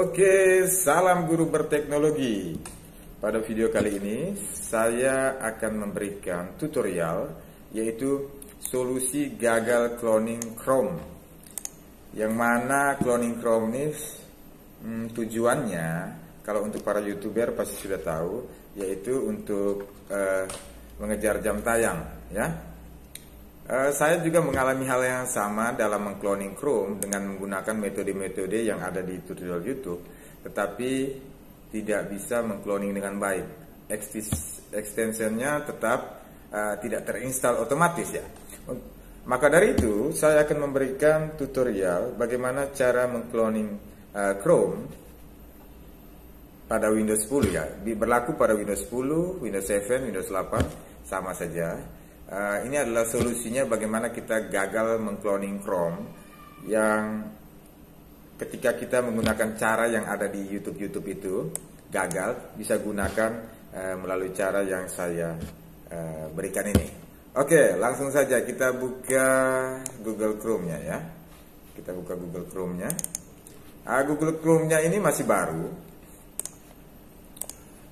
Oke, salam guru berteknologi. Pada video kali ini saya akan memberikan tutorial yaitu solusi gagal cloning Chrome. Yang mana cloning Chrome ini tujuannya, kalau untuk para YouTuber pasti sudah tahu, yaitu untuk mengejar jam tayang, ya. Saya juga mengalami hal yang sama dalam mengcloning Chrome dengan menggunakan metode-metode yang ada di tutorial YouTube, tetapi tidak bisa mengcloning dengan baik. Extensionnya tetap tidak terinstall otomatis, ya. Maka dari itu saya akan memberikan tutorial bagaimana cara mengcloning Chrome pada Windows 10, ya. Berlaku pada Windows 10, Windows 7, Windows 8 sama saja. Ini adalah solusinya bagaimana kita gagal mengcloning Chrome yang ketika kita menggunakan cara yang ada di YouTube itu gagal, bisa gunakan melalui cara yang saya berikan ini. Oke, langsung saja kita buka Google Chrome-nya, ya. Kita buka Google Chrome-nya. Google Chrome-nya ini masih baru.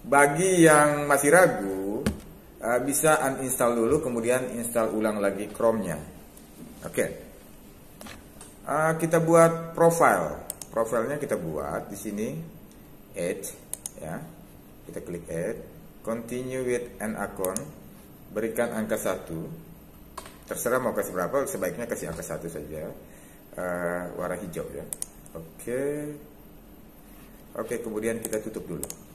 Bagi yang masih ragu, bisa uninstall dulu, kemudian install ulang lagi Chrome-nya. Oke. Kita buat profile. Profilnya kita buat di sini add, ya. Kita klik add, continue with an account, berikan angka 1. Terserah mau kasih berapa, sebaiknya kasih angka 1 saja. Warna hijau, ya. Oke. Oke, kemudian kita tutup dulu.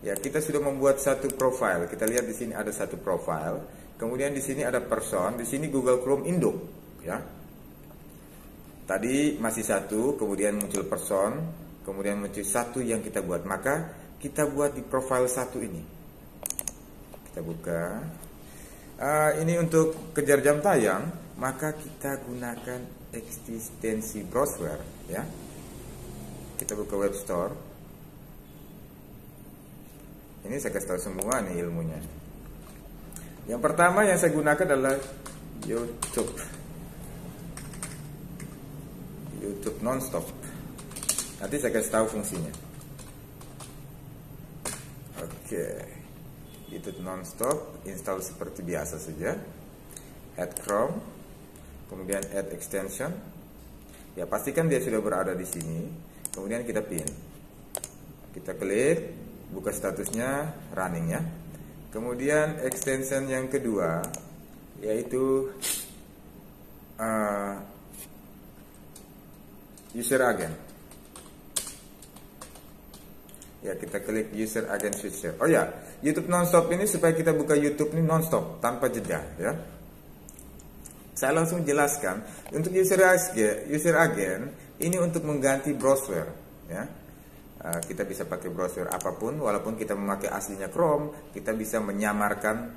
Ya, kita sudah membuat satu profile. Kita lihat di sini ada satu profile. Kemudian di sini ada person. Di sini Google Chrome induk, ya. Tadi masih satu, kemudian muncul person, kemudian muncul satu yang kita buat. Maka kita buat di profile satu ini. Kita buka. Ini untuk kejar jam tayang, maka kita gunakan ekstensi browser, ya. Kita buka web store. Ini saya kasih tahu semua nih ilmunya. Yang pertama yang saya gunakan adalah YouTube. YouTube nonstop. Nanti saya kasih tahu fungsinya. Oke. YouTube nonstop, install seperti biasa saja. Add Chrome, kemudian add extension. Ya, pastikan dia sudah berada di sini. Kemudian kita pin. Kita klik. Buka statusnya running, ya. Kemudian extension yang kedua yaitu user agent. Ya, kita klik user agent switcher. Oh ya, YouTube nonstop ini supaya kita buka YouTube ini nonstop tanpa jeda, ya. Saya langsung jelaskan untuk user agent ini untuk mengganti browser, ya. Kita bisa pakai browser apapun, walaupun kita memakai aslinya Chrome, kita bisa menyamarkan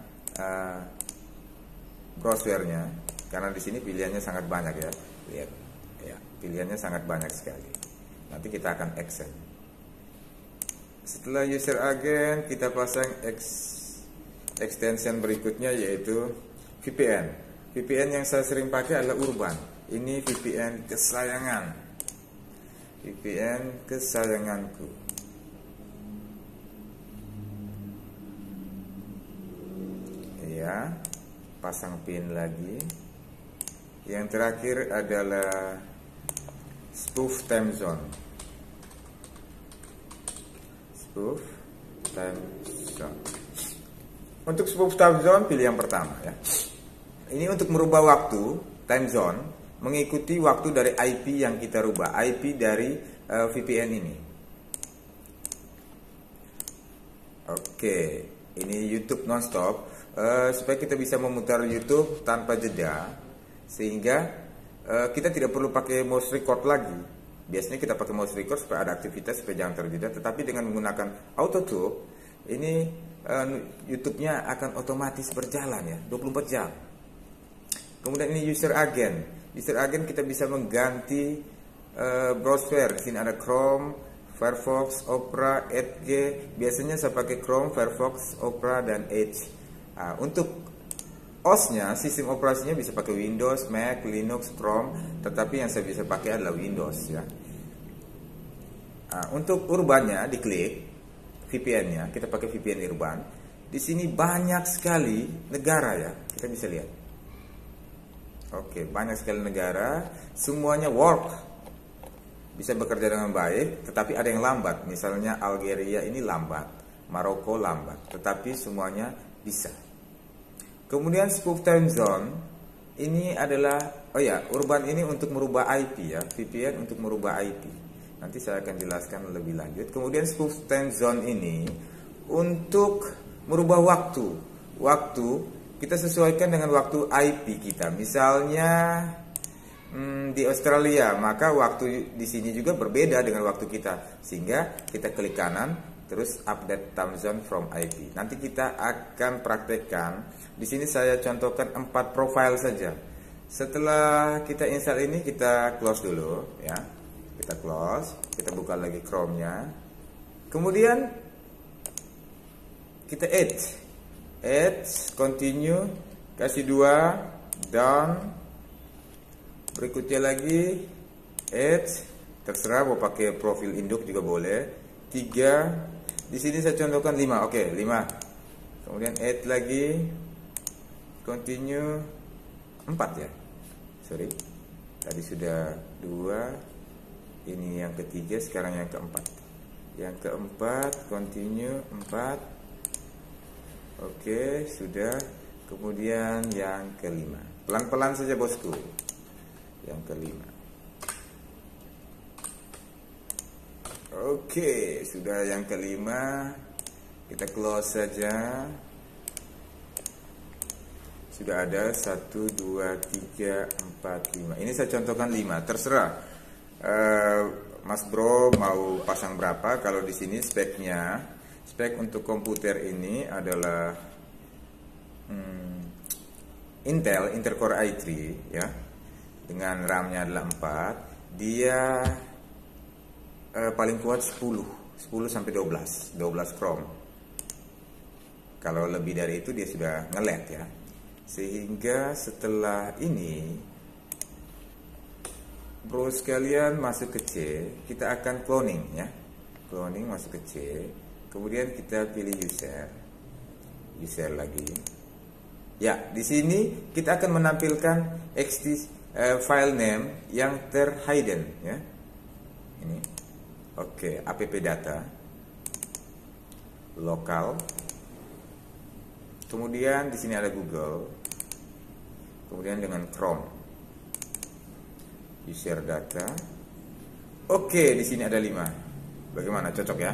browsernya, karena di sini pilihannya sangat banyak, ya. Lihat, ya, pilihannya sangat banyak sekali. Nanti kita akan accept. Setelah user agent, kita pasang extension berikutnya yaitu VPN. VPN yang saya sering pakai adalah Urban. Ini VPN kesayangan. VPN kesayanganku. Ya, pasang pin lagi. Yang terakhir adalah spoof time zone. Spoof time zone. Untuk spoof time zone pilih yang pertama, ya. Ini untuk merubah waktu time zone mengikuti waktu dari IP yang kita rubah, IP dari VPN ini. Oke, ini YouTube nonstop, supaya kita bisa memutar YouTube tanpa jeda, sehingga kita tidak perlu pakai mouse record lagi. Biasanya kita pakai mouse record supaya ada aktivitas, supaya jangan terjeda. Tetapi dengan menggunakan AutoTune, ini YouTube-nya akan otomatis berjalan, ya, 24 jam. Kemudian ini user agent. User agent kita bisa mengganti browser. Di sini ada Chrome, Firefox, Opera, Edge. Biasanya saya pakai Chrome, Firefox, Opera, dan Edge. Untuk OS-nya, sistem operasinya bisa pakai Windows, Mac, Linux, Chrome. Tetapi yang saya bisa pakai adalah Windows, ya. Nah, untuk urbannya diklik VPN-nya, kita pakai VPN urban. Di sini banyak sekali negara ya, kita bisa lihat. Oke, banyak sekali negara, semuanya work, bisa bekerja dengan baik, tetapi ada yang lambat. Misalnya Algeria ini lambat, Maroko lambat, tetapi semuanya bisa. Kemudian spoof time zone ini adalah, oh ya, urban ini untuk merubah IP ya, VPN untuk merubah IP. Nanti saya akan jelaskan lebih lanjut. Kemudian spoof time zone ini untuk merubah waktu. Waktu kita sesuaikan dengan waktu IP kita. Misalnya di Australia, maka waktu di sini juga berbeda dengan waktu kita. Sehingga kita klik kanan, terus update time zone from IP. Nanti kita akan praktekkan. Di sini saya contohkan 4 profile saja. Setelah kita install ini, kita close dulu ya. Kita close, kita buka lagi Chrome-nya. Kemudian kita add, continue, kasih 2, down. Berikutnya lagi add, terserah mau pakai profil induk juga boleh. 3, di sini saya contohkan 5. Oke, 5. Kemudian add lagi, continue, 4 ya. Sorry. Tadi sudah 2. Ini yang ketiga, sekarang yang keempat. Yang keempat, continue, 4. Oke, sudah. Kemudian yang kelima. Pelan-pelan saja bosku. Yang kelima. Oke, sudah yang kelima. Kita close saja. Sudah ada 1, 2, 3, 4, 5. Ini saya contohkan 5. Terserah. Mas Bro mau pasang berapa? Kalau di sini speknya, spek untuk komputer ini adalah Intel Core i3 ya, dengan RAM-nya adalah 4. Dia paling kuat 10 sampai 12 Chrome. Kalau lebih dari itu dia sudah nge-lag ya. Sehingga setelah ini, bro sekalian, masuk ke C, kita akan cloning ya. Cloning masuk ke C. Kemudian kita pilih user lagi. Ya, di sini kita akan menampilkan file name yang terhidden ya. Ini. Oke, app data lokal. Kemudian di sini ada Google. Kemudian dengan Chrome. User data. Oke, di sini ada 5. Bagaimana, cocok ya?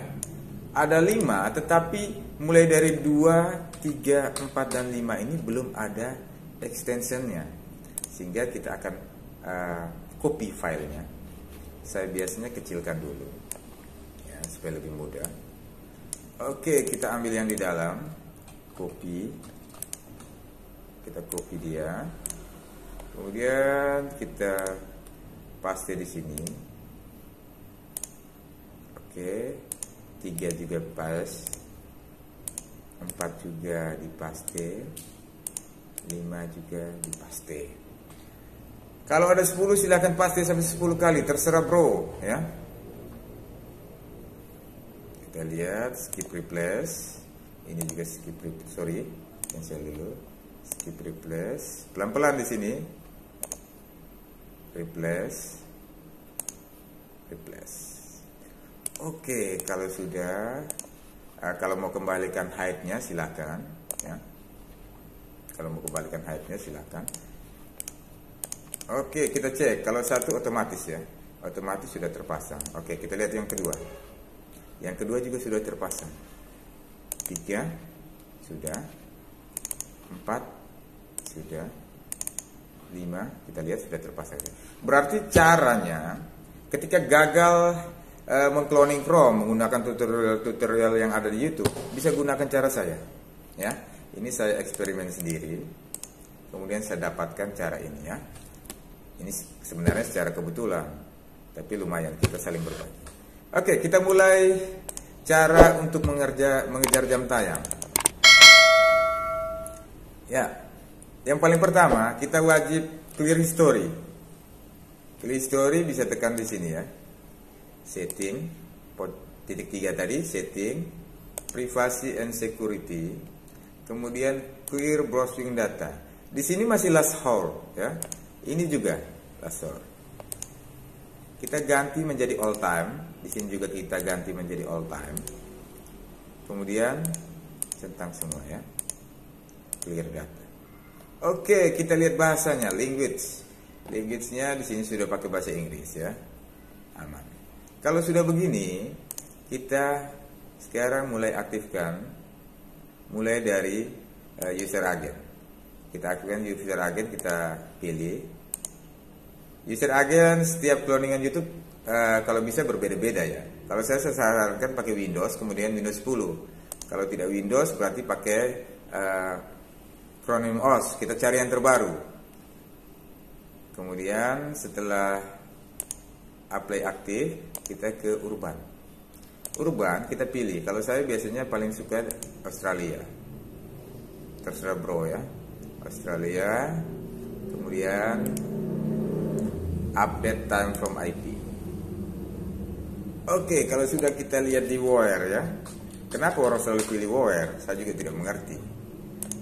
Ada 5, tetapi mulai dari 2, 3, 4 dan 5 ini belum ada extensionnya. Sehingga kita akan copy filenya. Saya biasanya kecilkan dulu ya, supaya lebih mudah. Oke, kita ambil yang di dalam, copy. Kita copy dia. Kemudian kita paste di sini. Oke, 3 juga pas, 4 juga dipaste, 5 juga dipaste. Kalau ada 10 silahkan paste sampai 10 kali, terserah bro ya. Kita lihat skip replace. Ini juga skip replace, sorry, cancel dulu. Skip replace, pelan-pelan di sini. Replace. Oke, kalau sudah, kalau mau kembalikan height-nya silakan ya. Kalau mau kembalikan height-nya silakan. Oke, kita cek. Kalau 1 otomatis ya, otomatis sudah terpasang. Oke, kita lihat yang kedua. Yang kedua juga sudah terpasang. 3 sudah, 4 sudah, 5 kita lihat sudah terpasang. Berarti caranya ketika gagal mengcloning Chrome menggunakan tutorial yang ada di YouTube, bisa gunakan cara saya ya. Ini saya eksperimen sendiri, kemudian saya dapatkan cara ini ya. Ini sebenarnya secara kebetulan, tapi lumayan kita saling berbagi. Oke, kita mulai cara untuk mengejar jam tayang ya. Yang paling pertama, kita wajib clear history. Clear history bisa tekan di sini ya. Setting, titik 3 tadi, setting, privacy and security, kemudian clear browsing data. Di sini masih last hold ya. Ini juga last hold. Kita ganti menjadi all time. Di sini juga kita ganti menjadi all time. Kemudian centang semua ya. Clear data. Oke, kita lihat bahasanya, language. Language-nya di sini sudah pakai bahasa Inggris ya. Aman. Kalau sudah begini, kita sekarang mulai aktifkan mulai dari user agent. Kita aktifkan user agent, kita pilih. User agent setiap cloningan YouTube kalau bisa berbeda-beda ya. Kalau saya sarankan pakai Windows, kemudian Windows 10. Kalau tidak Windows berarti pakai Chromium OS. Kita cari yang terbaru. Kemudian setelah apply aktif, kita ke urban. Urban kita pilih. Kalau saya biasanya paling suka Australia. Terserah bro ya. Australia. Kemudian update time from IP. Oke, kalau sudah kita lihat di WOER ya. Kenapa orang selalu pilih WOER? Saya juga tidak mengerti.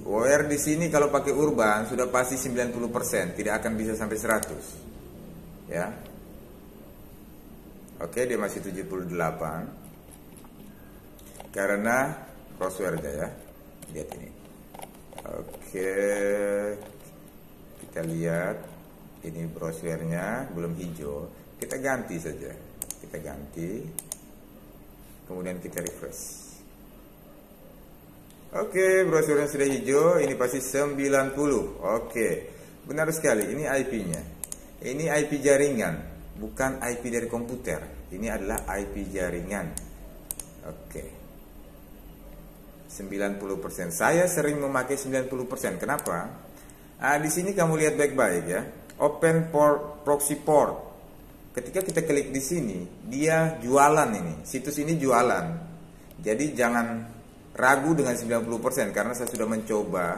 WOER di sini kalau pakai urban sudah pasti 90%, tidak akan bisa sampai 100. Ya. Oke, dia masih 78. Karena crossword ya. Lihat ini. Oke. Kita lihat ini browsernya belum hijau. Kita ganti saja. Kita ganti. Kemudian kita refresh. Oke, browsernya sudah hijau, ini pasti 90. Oke, benar sekali, ini IP-nya. Ini IP jaringan, bukan IP dari komputer. Ini adalah IP jaringan. Oke. 90%. Saya sering memakai 90%. Kenapa? Di sini kamu lihat baik-baik ya. Open port, proxy port. Ketika kita klik di sini, dia jualan ini. Situs ini jualan. Jadi jangan ragu dengan 90% karena saya sudah mencoba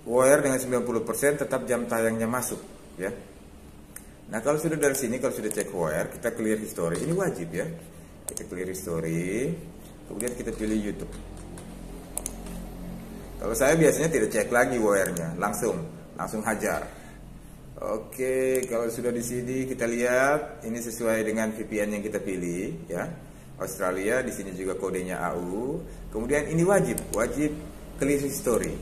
WOER dengan 90% tetap jam tayangnya masuk ya. Nah, kalau sudah dari sini, kalau sudah cek WOER, kita clear history. Ini wajib ya. Kita clear history, kemudian kita pilih YouTube. Kalau saya biasanya tidak cek lagi WOER-nya, langsung hajar. Oke, kalau sudah di sini kita lihat ini sesuai dengan VPN yang kita pilih ya. Australia, di sini juga kodenya AU. Kemudian ini wajib clear history.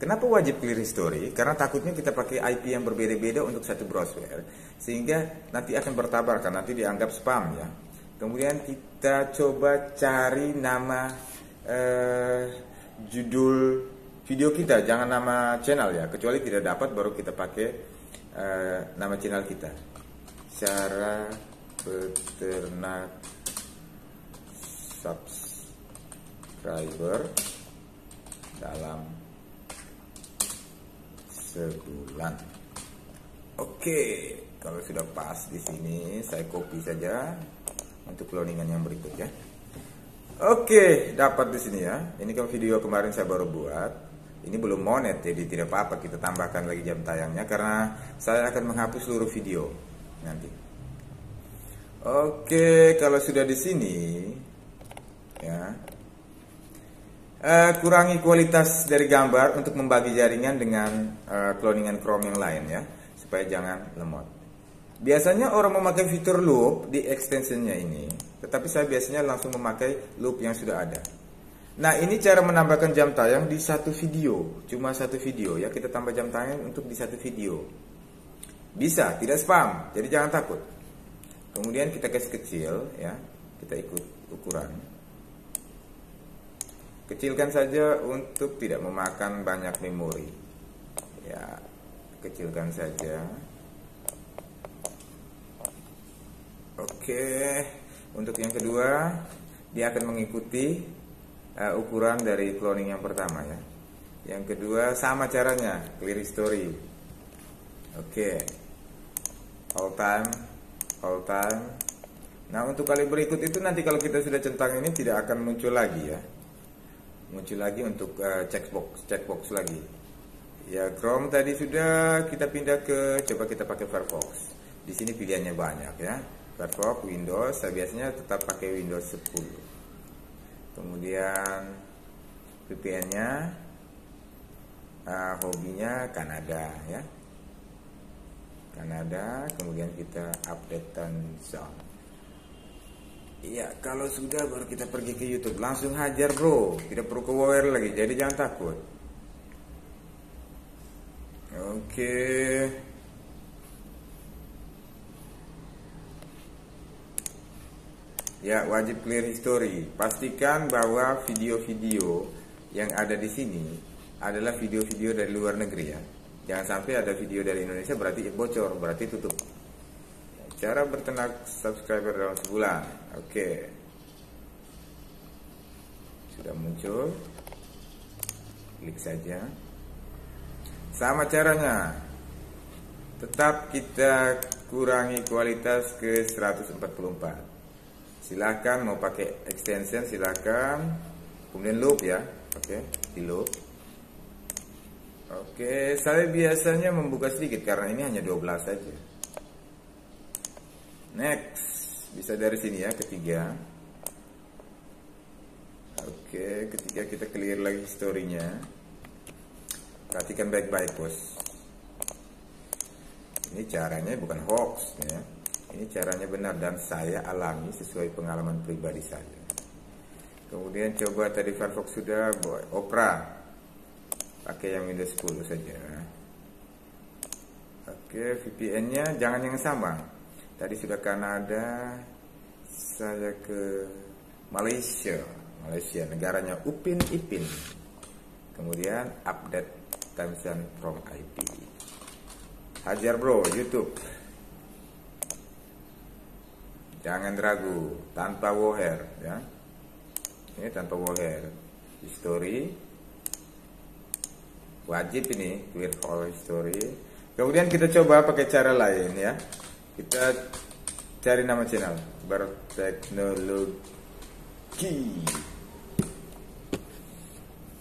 Kenapa wajib clear history? Karena takutnya kita pakai IP yang berbeda-beda untuk satu browser, sehingga nanti akan bertabrakan, nanti dianggap spam ya. Kemudian kita coba cari nama judul video kita, jangan nama channel ya, kecuali tidak dapat baru kita pakai nama channel kita. Cara peternak subscriber dalam sebulan. Oke, kalau sudah pas di sini saya copy saja untuk cloningan yang berikut ya. Oke, dapat di sini ya. Ini kan video kemarin saya baru buat. Ini belum monet, jadi tidak apa-apa kita tambahkan lagi jam tayangnya karena saya akan menghapus seluruh video nanti. Oke, kalau sudah di sini ya, kurangi kualitas dari gambar untuk membagi jaringan dengan cloningan Chrome yang lain ya, supaya jangan lemot. Biasanya orang memakai fitur loop di extensionnya ini, tetapi saya biasanya langsung memakai loop yang sudah ada. Nah, ini cara menambahkan jam tayang di satu video, cuma satu video ya, kita tambah jam tayang untuk di satu video. Bisa, tidak spam, jadi jangan takut. Kemudian kita kasih kecil ya, kita ikut ukuran. Kecilkan saja untuk tidak memakan banyak memori. Ya, kecilkan saja. Oke, untuk yang kedua, dia akan mengikuti ukuran dari cloning yang pertama ya. Yang kedua sama caranya, clear history. Oke. All time. Nah, untuk kali berikut itu nanti kalau kita sudah centang ini tidak akan muncul lagi ya. Muncul lagi untuk checkbox lagi. Ya, Chrome tadi sudah, kita pindah ke, coba kita pakai Firefox. Di sini pilihannya banyak ya. Firefox, Windows, saya biasanya tetap pakai Windows 10. Kemudian VPN-nya, hobinya Kanada ya. Kanada, kemudian kita updatekan zone. Iya, kalau sudah baru kita pergi ke YouTube. Langsung hajar bro, tidak perlu ke wire lagi, jadi jangan takut. Oke. Ya, wajib clear history. Pastikan bahwa video-video yang ada di sini adalah video-video dari luar negeri ya. Jangan sampai ada video dari Indonesia berarti bocor, berarti tutup. Cara bertenak subscriber dalam sebulan. Oke. Sudah muncul. Klik saja. Sama caranya. Tetap kita kurangi kualitas ke 144. Silahkan mau pakai extension silahkan. Kemudian loop ya. Oke, di loop. Oke, saya biasanya membuka sedikit karena ini hanya 12 saja. Next, bisa dari sini ya, ketiga. Oke, ketiga kita clear lagi historinya. Perhatikan baik-baik bos. Ini caranya bukan hoax ya. Ini caranya benar dan saya alami sesuai pengalaman pribadi saya. Kemudian coba tadi Firefox sudah, Opera. Pakai yang Windows 10 saja. Oke, VPN-nya jangan yang sama. Tadi sudah Kanada, saya ke Malaysia. Malaysia, negaranya Upin Ipin. Kemudian update timestamp from IP. Hajar bro, YouTube. Jangan ragu, tanpa woher ya. Ini tanpa woher. History. Wajib ini clear all history. Kemudian kita coba pakai cara lain ya. Kita cari nama channel berteknologi.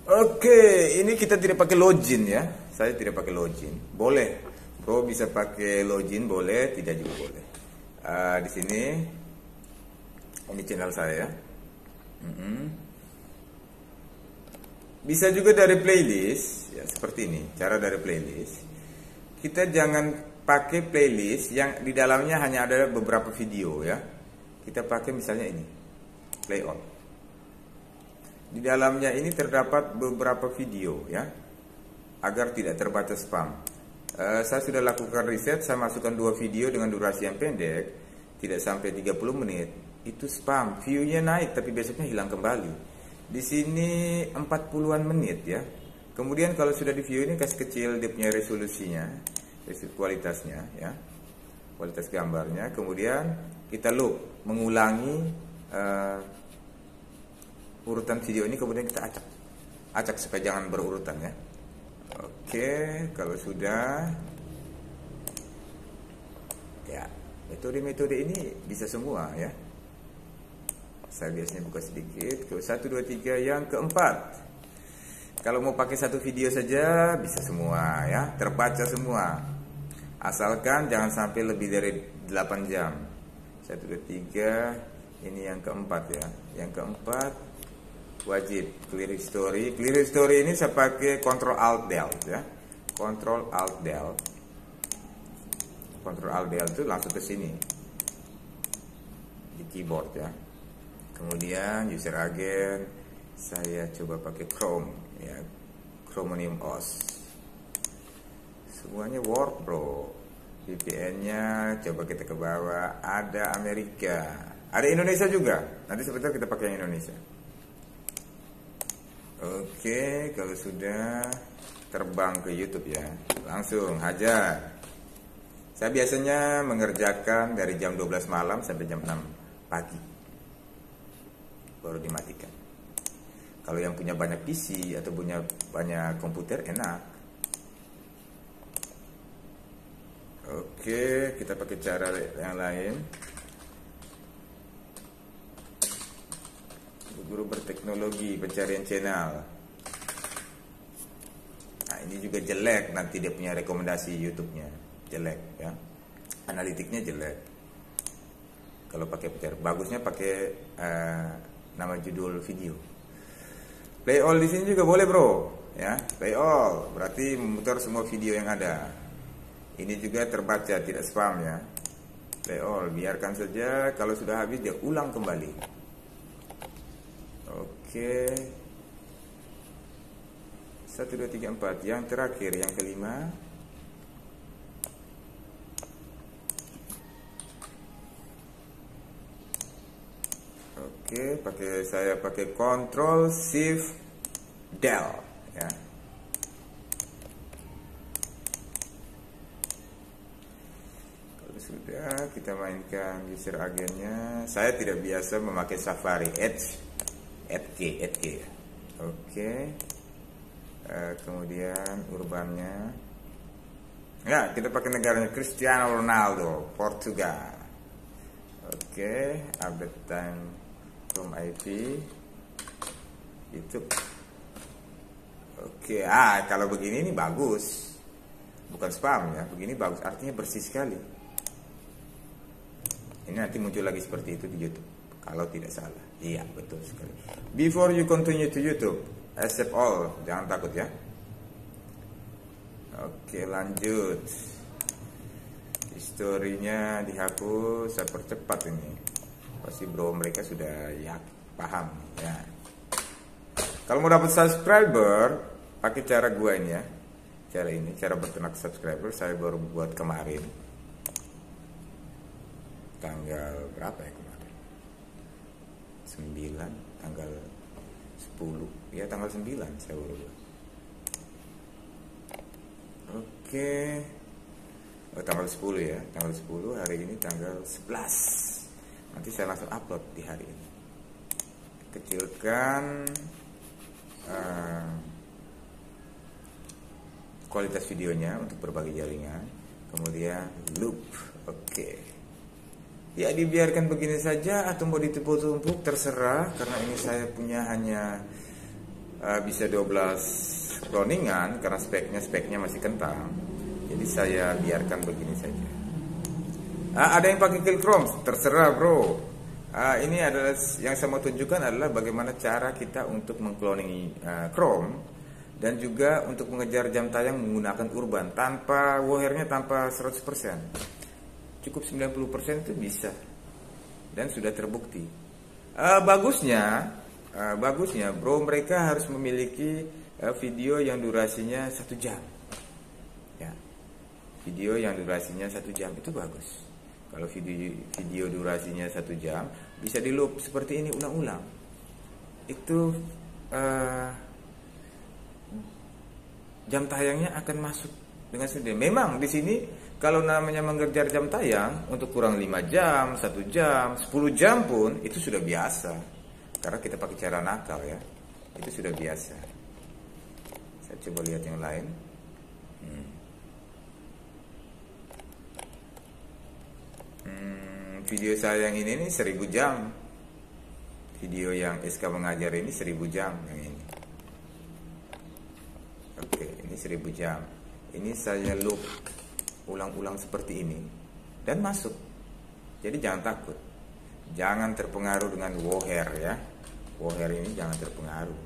Oke, ini kita tidak pakai login ya. Saya tidak pakai login. Boleh, bro bisa pakai login boleh, tidak juga boleh. Di sini ini channel saya. Bisa juga dari playlist ya, seperti ini cara dari playlist. Kita jangan pakai playlist yang di dalamnya hanya ada beberapa video ya. Kita pakai misalnya ini play on. Di dalamnya ini terdapat beberapa video ya, agar tidak terbaca spam. Saya sudah lakukan riset, saya masukkan 2 video dengan durasi yang pendek, tidak sampai 30 menit. Itu spam, view-nya naik tapi besoknya hilang kembali. Di sini 40-an menit ya. Kemudian kalau sudah di view ini kasih kecil dia punya resolusinya, kualitasnya ya. Kualitas gambarnya. Kemudian kita loop, mengulangi urutan video ini, kemudian kita acak supaya jangan berurutan ya. Oke, kalau sudah ya, metode-metode ini bisa semua ya. Saya biasanya buka sedikit ke 1, 2, 3 yang keempat. Kalau mau pakai satu video saja bisa semua ya, terbaca semua. Asalkan jangan sampai lebih dari 8 jam. 1, 2, 3, ini yang keempat ya. Yang keempat wajib clear history. Clear history ini saya pakai Ctrl Alt Del ya. Ctrl Alt Del. Ctrl Alt Del itu langsung ke sini di keyboard ya. Kemudian user agent saya coba pakai Chrome ya. Chromium OS. Semuanya work bro. VPN-nya coba kita ke bawah, ada Amerika, ada Indonesia juga. Nanti sebentar kita pakai yang Indonesia. Oke, kalau sudah terbang ke YouTube ya, langsung hajar. Saya biasanya mengerjakan dari jam 12 malam sampai jam 6 pagi, baru dimatikan. Kalau yang punya banyak PC atau punya banyak komputer enak. Oke, kita pakai cara yang lain. Guru berteknologi, pencarian channel. Nah, ini juga jelek, nanti dia punya rekomendasi YouTube-nya jelek ya. analitiknya jelek. Kalau pakai pencari, bagusnya pakai nama judul video. Play all di sini juga boleh bro, ya. Play all berarti memutar semua video yang ada. Ini juga terbaca, tidak spam ya. Play all, biarkan saja. Kalau sudah habis dia ulang kembali. Oke. 1, 2, 3, 4. Yang terakhir, yang kelima. Oke, saya pakai Ctrl Shift Del ya. Kalau sudah kita mainkan user agennya. Saya tidak biasa memakai Safari Edge. Oke. Kemudian urbannya. Ya, kita pakai negaranya Cristiano Ronaldo, Portugal. Oke, update time from IP YouTube. Oke, kalau begini ini bagus, bukan spam ya, begini bagus, artinya bersih sekali. Ini nanti muncul lagi seperti itu di YouTube, kalau tidak salah. Iya, betul sekali. Before you continue to YouTube, accept all, jangan takut ya. Oke, lanjut. Historinya dihapus, saya percepat ini. Pasti bro mereka sudah ya paham ya. Kalau mau dapat subscriber pakai cara gua ini ya. Cara berternak subscriber saya baru buat kemarin. Tanggal berapa ya kemarin? 9, tanggal 10. Ya tanggal 9 saya baru buat. Oke. Tanggal 10 ya. Tanggal 10, hari ini tanggal 11. Nanti saya langsung upload di hari ini. Kecilkan kualitas videonya untuk berbagai jaringan. Kemudian loop. Oke. Ya dibiarkan begini saja atau mau ditumpuk-tumpuk terserah. Karena ini saya punya hanya bisa 12 cloningan. Karena speknya masih kentang. Jadi saya biarkan begini saja. Ada yang pakai Kill Chrome, terserah bro. Ini adalah yang saya mau tunjukkan adalah bagaimana cara kita untuk mengcloning Chrome dan juga untuk mengejar jam tayang menggunakan urban tanpa wohernya, tanpa 100%. Cukup 90% itu bisa dan sudah terbukti. Bagusnya bro mereka harus memiliki video yang durasinya 1 jam. Ya. Video yang durasinya 1 jam itu bagus. Kalau video durasinya 1 jam bisa di loop seperti ini ulang-ulang. Itu jam tayangnya akan masuk dengan sendiri. Memang di sini kalau namanya mengejar jam tayang untuk kurang 5 jam, 1 jam, 10 jam pun itu sudah biasa. Karena kita pakai cara nakal ya. Itu sudah biasa. Saya coba lihat yang lain. Video saya yang ini 1000 jam. Video yang SK mengajar ini 1000 jam yang ini. Oke, ini 1000 jam. Ini saya loop ulang-ulang seperti ini dan masuk. Jadi jangan takut. Jangan terpengaruh dengan woher ya. Woher ini jangan terpengaruh.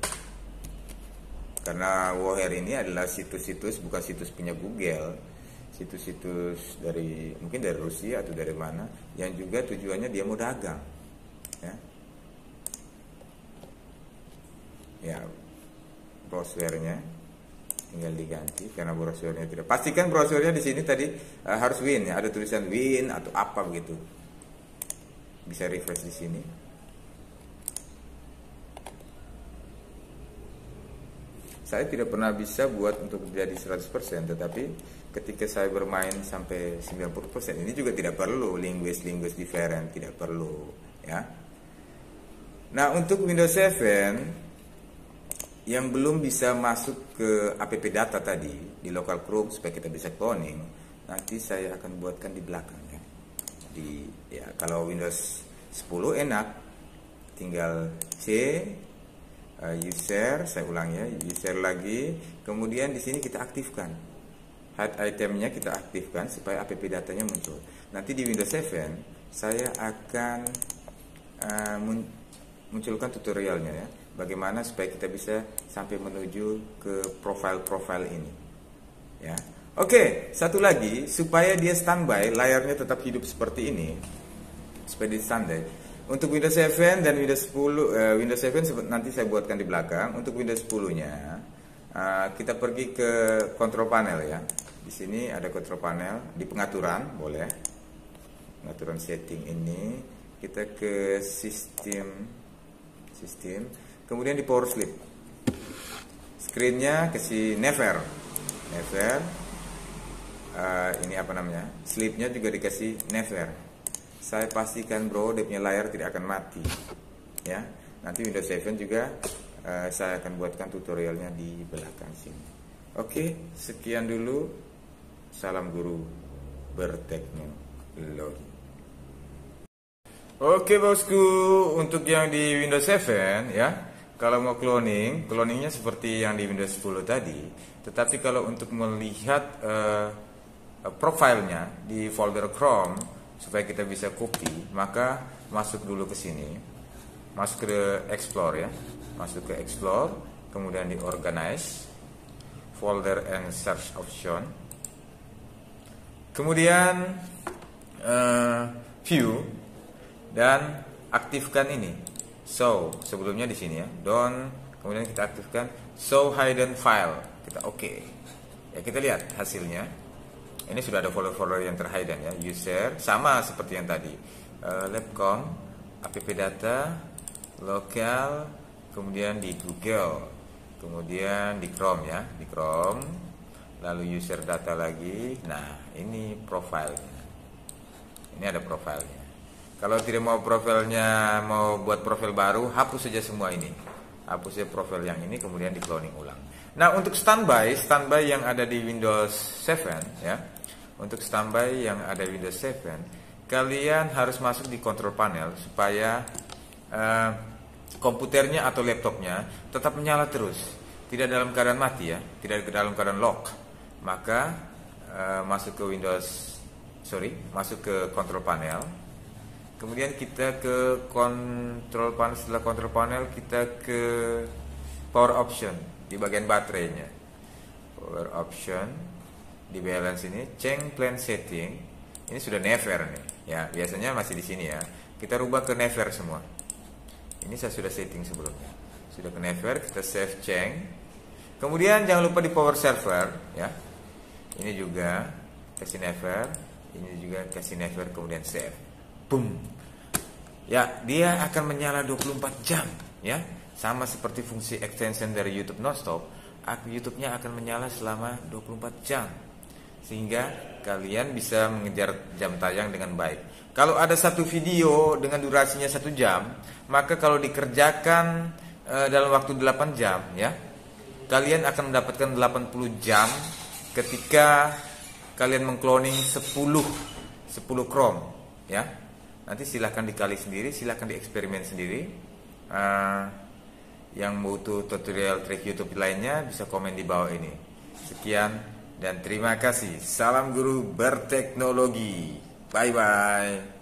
Karena woher ini adalah situs-situs, bukan situs punya Google. Situs-situs dari mungkin dari Rusia atau dari mana yang juga tujuannya dia mau dagang ya browsernya tinggal diganti karena browsernya tidak, pastikan browsernya di sini tadi harus win ya, ada tulisan win atau apa begitu, bisa refresh di sini. Saya tidak pernah bisa buat untuk jadi 100%, tetapi ketika saya bermain sampai 90%, ini juga tidak perlu linguist different, tidak perlu ya. Nah, untuk Windows 7 yang belum bisa masuk ke app data tadi di local Chrome supaya kita bisa cloning, nanti saya akan buatkan di belakang ya. Kalau Windows 10 enak, tinggal C user, saya ulang ya, user lagi, kemudian di sini kita aktifkan hide itemnya kita aktifkan supaya app datanya muncul. Nanti di Windows 7 saya akan munculkan tutorialnya ya, bagaimana supaya kita bisa sampai menuju ke profil ini ya. Oke, satu lagi supaya dia standby, layarnya tetap hidup seperti ini, supaya dia standby. Untuk Windows 7 dan Windows 10, Windows 7 nanti saya buatkan di belakang. Untuk Windows 10-nya, kita pergi ke control panel ya. Di sini ada control panel, di pengaturan boleh. Pengaturan setting ini, kita ke sistem, kemudian di power sleep. Screen-nya kasih never. Ini apa namanya? Sleep-nya juga dikasih never. Saya pastikan bro, dia punya layar tidak akan mati ya. Nanti Windows 7 juga saya akan buatkan tutorialnya di belakang sini. Oke, sekian dulu. Salam guru berteknologi. Oke bosku, untuk yang di Windows 7 ya, kalau mau cloningnya seperti yang di Windows 10 tadi. Tetapi kalau untuk melihat profilnya di folder Chrome supaya kita bisa copy, maka masuk dulu ke sini, masuk ke Explore ya, masuk ke Explore, kemudian di Organize, Folder and Search Option, kemudian View, dan aktifkan ini Show. Sebelumnya di sini ya, kemudian kita aktifkan Show Hidden File, kita oke. Ya, kita lihat hasilnya. Ini sudah ada folder-folder yang terhidden ya, user sama seperti yang tadi, labcom, app data, lokal, kemudian di Google, kemudian di Chrome ya, di Chrome, lalu user data lagi. Nah, ini profilnya. Ini ada profilnya. Kalau tidak mau profilnya, mau buat profil baru, hapus saja semua ini. Hapus saja profil yang ini, kemudian di cloning ulang. Nah, untuk standby yang ada di Windows 7 ya. Untuk standby yang ada di Windows 7, kalian harus masuk di control panel supaya komputernya atau laptopnya tetap menyala terus, tidak dalam keadaan mati ya, tidak dalam keadaan lock. Maka masuk ke control panel. Kemudian kita ke control panel, setelah control panel kita ke power option di bagian baterainya. Power option di balance ini, change plan setting. Ini sudah never nih ya, biasanya masih di sini ya. Kita rubah ke never semua. Ini saya sudah setting sebelumnya, sudah ke never. Kita save change. Kemudian jangan lupa di power server ya, ini juga kasih never, ini juga kasih never, kemudian save. Boom ya, dia akan menyala 24 jam ya, sama seperti fungsi extension dari YouTube Nonstop. YouTube-nya akan menyala selama 24 jam, sehingga kalian bisa mengejar jam tayang dengan baik. Kalau ada satu video dengan durasinya 1 jam, maka kalau dikerjakan dalam waktu 8 jam ya, kalian akan mendapatkan 80 jam ketika kalian mengcloning 10 Chrome ya. Nanti silahkan dikali sendiri, silahkan dieksperimen sendiri. Yang butuh tutorial trik YouTube lainnya bisa komen di bawah ini. Sekian dan terima kasih. Salam guru berteknologi. Bye bye.